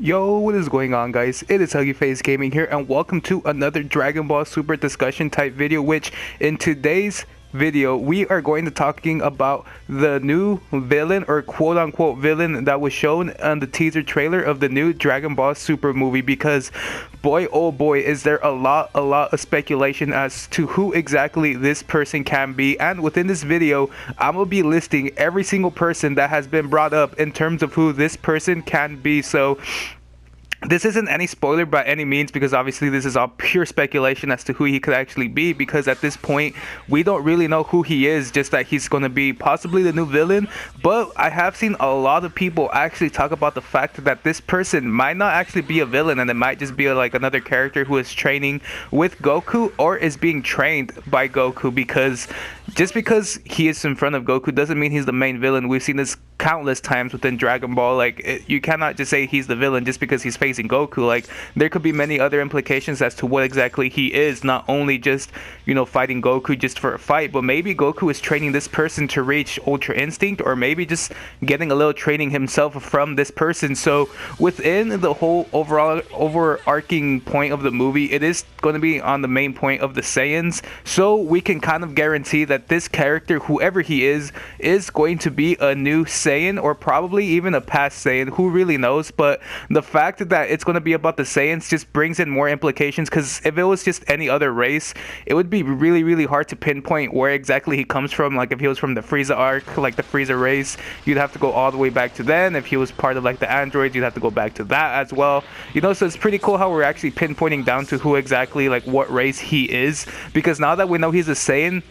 Yo, what is going on, guys? It is Huggy Face Gaming here, and welcome to another Dragon Ball Super discussion type video, which in today's video we are going to talking about the new villain, or quote unquote villain, that was shown on the teaser trailer of the new Dragon Ball Super movie. Because boy, oh boy, is there a lot of speculation as to who exactly this person can be. And within this video, I'm gonna be listing every single person that has been brought up in terms of who this person can be. So this isn't any spoiler by any means, because obviously this is all pure speculation as to who he could actually be, because at this point we don't really know who he is, just that he's going to be possibly the new villain. But I have seen a lot of people actually talk about the fact that this person might not actually be a villain, and it might just be like another character who is training with Goku or is being trained by Goku, because just because he is in front of Goku doesn't mean he's the main villain. We've seen this countless times within Dragon Ball. Like, you cannot just say he's the villain just because he's facing Goku. Like, there could be many other implications as to what exactly he is, not only just, you know, fighting Goku just for a fight, but maybe Goku is training this person to reach Ultra Instinct, or maybe just getting a little training himself from this person. So within the whole overarching point of the movie, it is going to be on the main point of the Saiyans, so we can kind of guarantee that this character, whoever he is going to be a new Saiyan, or probably even a past Saiyan. Who really knows? But the fact that it's going to be about the Saiyans just brings in more implications, because if it was just any other race, it would be really hard to pinpoint where exactly he comes from. Like, if he was from the Frieza arc, like the Frieza race, you'd have to go all the way back to then. If he was part of like the androids, you'd have to go back to that as well, you know. So it's pretty cool how we're actually pinpointing down to who exactly, like what race he is, because now that we know he's a Saiyan,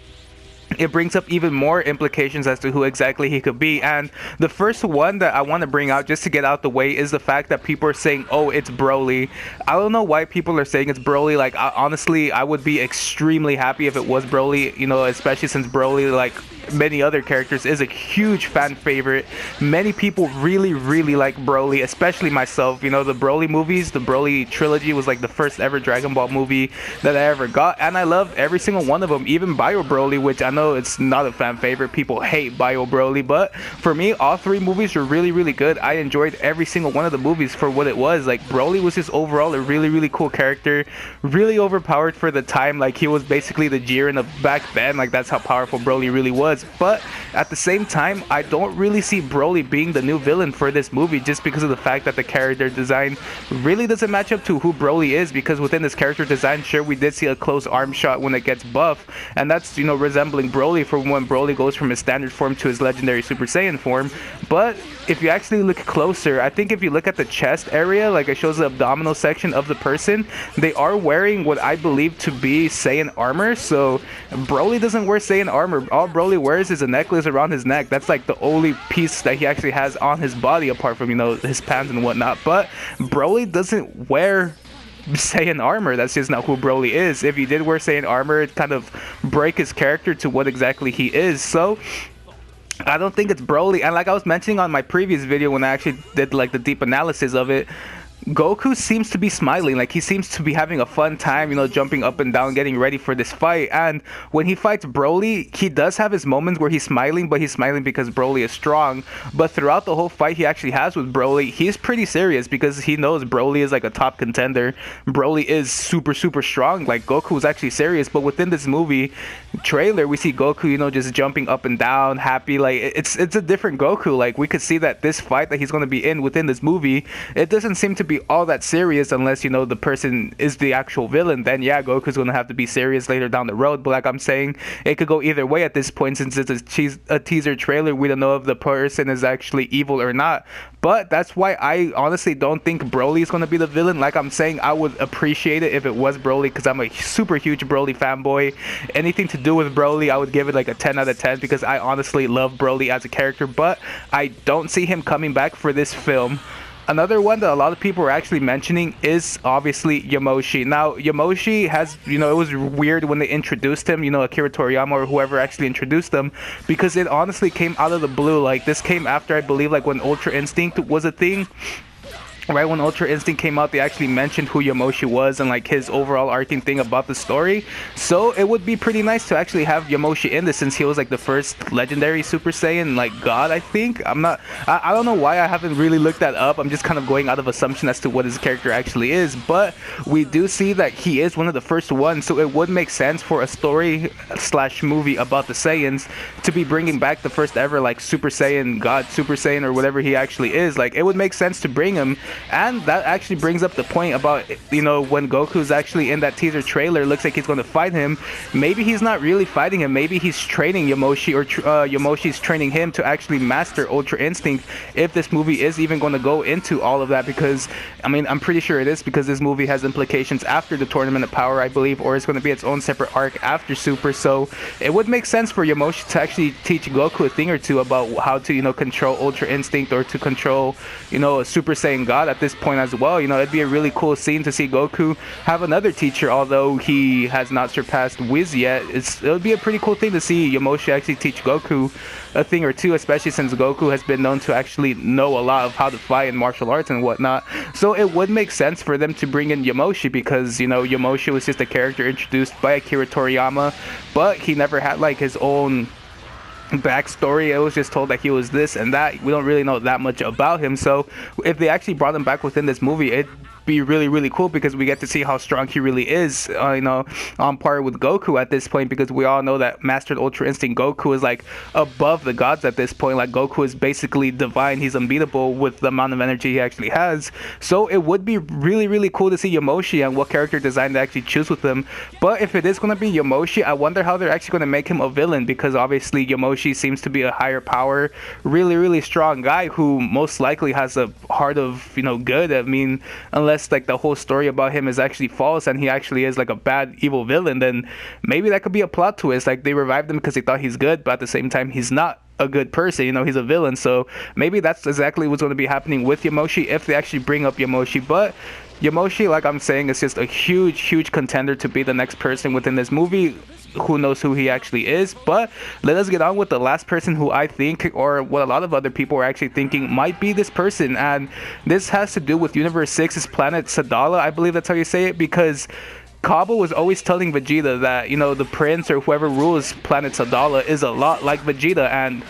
it brings up even more implications as to who exactly he could be. And the first one that I want to bring out, just to get out the way, is the fact that people are saying, oh, it's Broly. I don't know why people are saying it's Broly. Like, honestly, I would be extremely happy if it was Broly, you know, especially since Broly, like many other characters, is a huge fan favorite. Many people really like Broly, especially myself. You know, the Broly movies, the Broly trilogy was like the first ever Dragon Ball movie that I ever got, and I love every single one of them. Even Bio Broly, which I know it's not a fan favorite, people hate Bio Broly, but for me, all three movies were really good. I enjoyed every single one of the movies for what it was. Like, Broly was just overall a really cool character, really overpowered for the time. Like, he was basically the Jiren of back then. Like, that's how powerful Broly really was. But at the same time, I don't really see Broly being the new villain for this movie, just because of the fact that the character design really doesn't match up to who Broly is. Because within this character design, sure, we did see a close arm shot when it gets buff, and that's, you know, resembling Broly from when Broly goes from his standard form to his legendary Super Saiyan form. But if you actually look closer, I think if you look at the chest area, like it shows the abdominal section of the person, they are wearing what I believe to be Saiyan armor. So Broly doesn't wear Saiyan armor. All Broly wears is a necklace around his neck. That's like the only piece that he actually has on his body, apart from, you know, his pants and whatnot. But Broly doesn't wear Saiyan armor. That's just not who Broly is. If he did wear Saiyan armor, it kind of break his character to what exactly he is. So I don't think it's Broly. And like I was mentioning on my previous video, when I actually did like the deep analysis of it, Goku seems to be smiling. Like, he seems to be having a fun time, you know, jumping up and down, getting ready for this fight. And when he fights Broly, he does have his moments where he's smiling, but he's smiling because Broly is strong. But throughout the whole fight he actually has with Broly, he's pretty serious, because he knows Broly is like a top contender. Broly is super strong. Like, Goku was actually serious. But within this movie trailer, we see Goku, you know, just jumping up and down, happy. Like, it's a different Goku. Like, we could see that this fight that he's going to be in within this movie, it doesn't seem to be all that serious, unless, you know, the person is the actual villain. Then yeah, Goku's gonna have to be serious later down the road. But like I'm saying, it could go either way at this point, since it's a teaser trailer. We don't know if the person is actually evil or not. But that's why I honestly don't think Broly is going to be the villain. Like I'm saying, I would appreciate it if it was Broly, because I'm a super huge Broly fanboy. Anything to do with Broly, I would give it like a 10 out of 10, because I honestly love Broly as a character. But I don't see him coming back for this film. Another one that a lot of people are actually mentioning is obviously Yamoshi. Now, Yamoshi has, you know, it was weird when they introduced him, you know, Akira Toriyama or whoever actually introduced him, because it honestly came out of the blue. Like, this came after, I believe, like when Ultra Instinct was a thing. right when Ultra Instinct came out, they actually mentioned who Yamoshi was and like his overall arcing thing about the story. So it would be pretty nice to actually have Yamoshi in this, since he was like the first legendary Super Saiyan like god, I think. I don't know why I haven't really looked that up. I'm just kind of going out of assumption as to what his character actually is, but we do see that he is one of the first ones, so it would make sense for a story slash movie about the Saiyans to be bringing back the first ever like Super Saiyan god, Super Saiyan, or whatever he actually is. Like, it would make sense to bring him. And that actually brings up the point about, you know, when Goku's actually in that teaser trailer, looks like he's going to fight him. Maybe he's not really fighting him. Maybe he's training Yamoshi, or Yamoshi's training him to actually master Ultra Instinct, if this movie is even going to go into all of that. Because, I mean, I'm pretty sure it is, because this movie has implications after the Tournament of Power, I believe, or it's going to be its own separate arc after Super. So it would make sense for Yamoshi to actually teach Goku a thing or two about how to, you know, control Ultra Instinct, or to control, you know, a Super Saiyan God at this point as well. You know, it'd be a really cool scene to see Goku have another teacher, although he has not surpassed Whis yet. It would be a pretty cool thing to see Yamoshi actually teach Goku a thing or two, especially since Goku has been known to actually know a lot of how to fight in martial arts and whatnot. So it would make sense for them to bring in Yamoshi, because, you know, Yamoshi was just a character introduced by Akira Toriyama, but he never had like his own backstory. It was just told that he was this and that. We don't really know that much about him. So if they actually brought him back within this movie, it'd be really, really cool, because we get to see how strong he really is, you know, on par with Goku at this point, because we all know that Mastered Ultra Instinct Goku is like above the gods at this point. Like, Goku is basically divine. He's unbeatable with the amount of energy he actually has. So it would be really, really cool to see Yamoshi and what character design they actually choose with him. But if it is going to be Yamoshi, I wonder how they're actually going to make him a villain, because obviously Yamoshi seems to be a higher power, really, really strong guy who most likely has a heart of, you know, good. I mean, unless like the whole story about him is actually false and he actually is like a bad evil villain, then maybe that could be a plot twist. Like, they revived him because they thought he's good, but at the same time he's not a good person, you know, he's a villain. So maybe that's exactly what's going to be happening with Yamoshi, if they actually bring up Yamoshi. But Yamoshi, like I'm saying, is just a huge contender to be the next person within this movie. Who knows who he actually is? But let us get on with the last person who I think, or what a lot of other people are actually thinking might be this person, and this has to do with Universe 6's planet Sadala. I believe that's how you say it, because Kaba was always telling Vegeta that, you know, the prince or whoever rules planet Sadala is a lot like Vegeta, and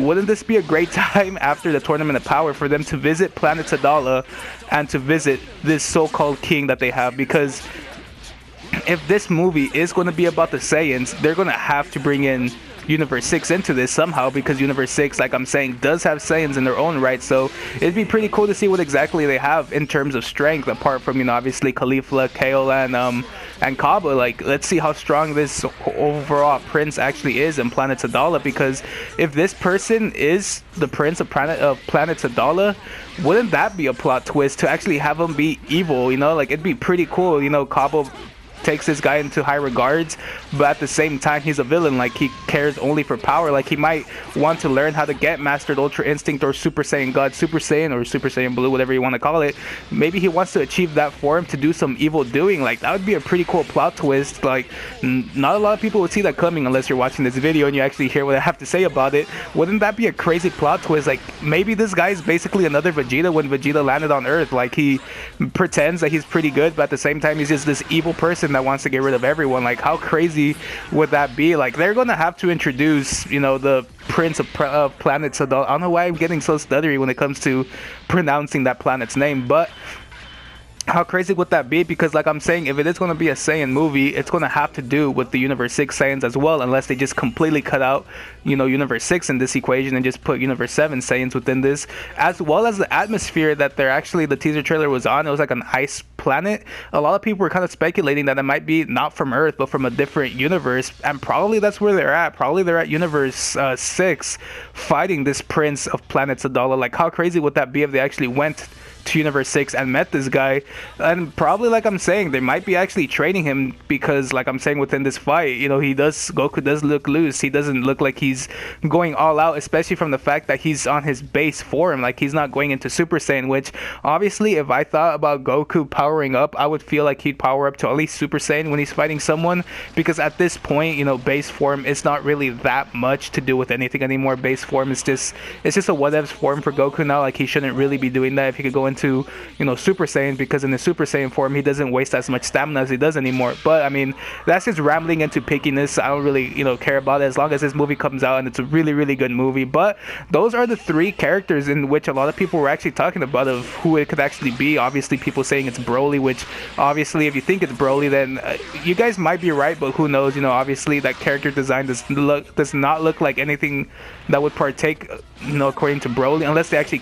wouldn't this be a great time after the Tournament of Power for them to visit planet Sadala and to visit this so-called king that they have? Because if this movie is going to be about the Saiyans, they're going to have to bring in Universe 6 into this somehow, because Universe 6, like I'm saying, does have Saiyans in their own right. So it'd be pretty cool to see what exactly they have in terms of strength, apart from, you know, obviously Caulifla, Kale, and Kaba. Like, let's see how strong this overall prince actually is in planet Sadala, because if this person is the prince of planet Sadala, wouldn't that be a plot twist to actually have him be evil? You know, like, it'd be pretty cool. You know, Kaba takes this guy into high regards, but at the same time he's a villain. Like, he cares only for power. Like, he might want to learn how to get Mastered Ultra Instinct, or Super Saiyan God, Super Saiyan, or Super Saiyan Blue, whatever you want to call it. Maybe he wants to achieve that form to do some evil doing. Like, that would be a pretty cool plot twist. Like, not a lot of people would see that coming unless you're watching this video and you actually hear what I have to say about it. Wouldn't that be a crazy plot twist? Like, maybe this guy is basically another Vegeta when Vegeta landed on Earth. Like, he pretends that he's pretty good, but at the same time he's just this evil person that wants to get rid of everyone. Like, how crazy would that be? Like, they're gonna have to introduce, you know, the prince of planet Sadal. I don't know why I'm getting so stuttery when it comes to pronouncing that planet's name, but how crazy would that be? Because, like I'm saying, if it is going to be a Saiyan movie, it's going to have to do with the Universe 6 Saiyans as well, unless they just completely cut out, you know, Universe 6 in this equation and just put Universe 7 Saiyans within this, as well as the atmosphere that they're actually, the teaser trailer was on. It was like an ice planet. A lot of people were kind of speculating that it might be not from Earth, but from a different universe, and probably that's where they're at. Probably they're at Universe 6 fighting this prince of planet Sadala. Like, how crazy would that be if they actually went to Universe 6 and met this guy? And probably, like I'm saying, they might be actually training him, because, like I'm saying, within this fight, you know, Goku does look loose. He doesn't look like he's going all out, especially from the fact that he's on his base form. Like, he's not going into Super Saiyan, which obviously, if I thought about Goku powering up, I would feel like he'd power up to at least Super Saiyan when he's fighting someone, because at this point, you know, base form is not really that much to do with anything anymore. Base form is just, it's just a whatevs form for Goku now. Like, he shouldn't really be doing that. If he could go into, you know, Super Saiyan, because in the Super Saiyan form he doesn't waste as much stamina as he does anymore. But I mean, that's just rambling into pickiness. I don't really, you know, care about it as long as this movie comes out and it's a really, really good movie. But those are the three characters in which a lot of people were actually talking about of who it could actually be. Obviously, people saying it's Broly, which obviously, if you think it's Broly, then you guys might be right, but who knows? You know, obviously that character design does not look like anything that would partake, you know, according to Broly, unless they actually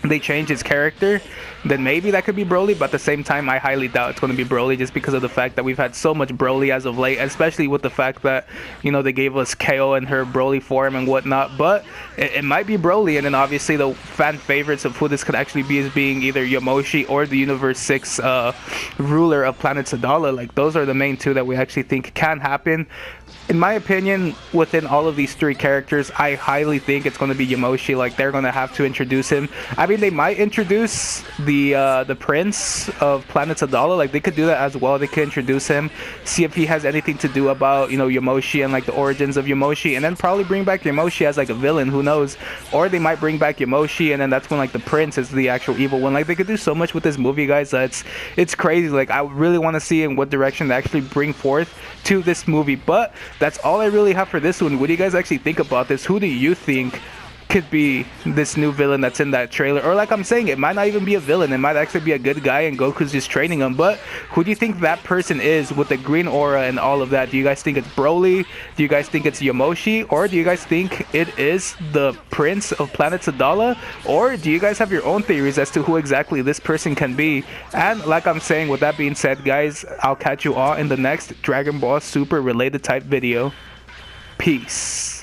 they change his character, then maybe that could be Broly. But at the same time, I highly doubt it's going to be Broly, just because of the fact that we've had so much Broly as of late, especially with the fact that, you know, they gave us KO in her Broly form and whatnot. But it might be Broly. And then obviously the fan favorites of who this could actually be is being either Yamoshi or the Universe 6 ruler of Planet Sadala. Like, those are the main two that we actually think can happen. In my opinion, within all of these three characters, I highly think it's going to be Yamoshi. Like, they're going to have to introduce him. I mean, they might introduce the prince of Planet Sadala. Like, they could do that as well. They could introduce him, see if he has anything to do about, you know, Yamoshi and like the origins of Yamoshi, and then probably bring back Yamoshi as like a villain. Who knows? Or they might bring back Yamoshi, and then that's when like the prince is the actual evil one. Like, they could do so much with this movie, guys. It's crazy. Like, I really want to see in what direction they actually bring forth to this movie. But that's all I really have for this one. What do you guys actually think about this? Who do you think could be this new villain that's in that trailer? Or like I'm saying, it might not even be a villain. It might actually be a good guy and Goku's just training him. But who do you think that person is with the green aura and all of that? Do you guys think it's Broly? Do you guys think it's Yamoshi? Or do you guys think it is the Prince of Planet Sadala? Or do you guys have your own theories as to who exactly this person can be? And like I'm saying, with that being said, guys, I'll catch you all in the next Dragon Ball Super related type video. Peace.